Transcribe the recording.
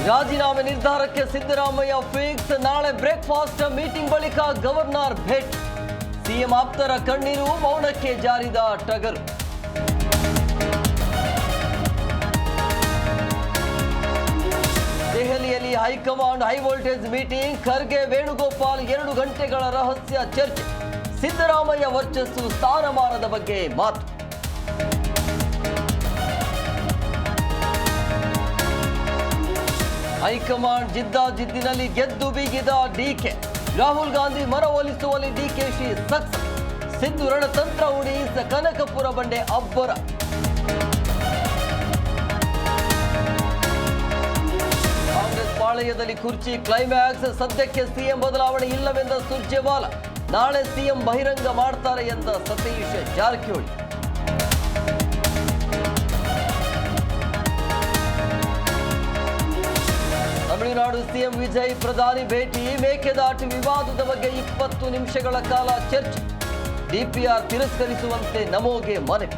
ರಾಜೀನಾಮೆ ನಿರ್ಧಾರಕ್ಕೆ ಸಿದ್ದರಾಮಯ್ಯ ಫಿಕ್ಸ್. ನಾಳೆ ಬ್ರೇಕ್ಫಾಸ್ಟ್ ಮೀಟಿಂಗ್ ಬಳಿಕ ಗವರ್ನರ್ ಭೇಟಿ. ಸಿಎಂ ಆಪ್ತರ ಕಣ್ಣೀರು, ಮೌನಕ್ಕೆ ಜಾರಿದ ಟಗರು. ದೆಹಲಿಯಲ್ಲಿ high command high voltage meeting. Kharge Venugopal 2 ಗಂಟೆಗಳ ರಹಸ್ಯ ಚರ್ಚೆ. ಸಿದ್ದರಾಮಯ್ಯ ವರ್ಚಸ್ಸು, ಸ್ಥಾನಮಾನದ ಬಗ್ಗೆ ಮಾತು. ಹೈಕಮಾಂಡ್ ಜಿದ್ದಾಜಿದ್ದಿನಲ್ಲಿ ಗೆದ್ದು ಬೀಗಿದ ಡಿಕೆ. ರಾಹುಲ್ ಗಾಂಧಿ ಮನವೊಲಿಸುವಲ್ಲಿ ಡಿಕೆಶಿ ಸಕ್ಸಸ್. ಸಿದ್ದು ರಣತಂತ್ರ ಉಡಿ ಕನಕಪುರ ಬಂಡೆ ಅಬ್ಬರ. ಕಾಂಗ್ರೆಸ್ ಪಾಳೆಯದಲ್ಲಿ ಕುರ್ಚಿ ಕ್ಲೈಮ್ಯಾಕ್ಸ್. ಸದ್ಯಕ್ಕೆ ಸಿಎಂ ಬದಲಾವಣೆ ಇಲ್ಲವೆಂದ ಸುರ್ಜೇವಾಲಾ. ನಾಳೆ ಸಿಎಂ ಬಹಿರಂಗ ಮಾಡ್ತಾರೆ ಎಂದ ಸತೀಶ್ ಜಾರಕಿಹೊಳಿ. ತಮಿಳುನಾಡು ಸಿಎಂ ವಿಜಯ್ ಪ್ರಧಾನಿ ಭೇಟಿ. ಮೇಕೆದಾಟು ವಿವಾದದ ಬಗ್ಗೆ 20 ನಿಮಿಷಗಳ ಕಾಲ ಚರ್ಚೆ. ಡಿಪಿಆರ್ ತಿರಸ್ಕರಿಸುವಂತೆ ನಮೋಗೆ ಮನವಿ.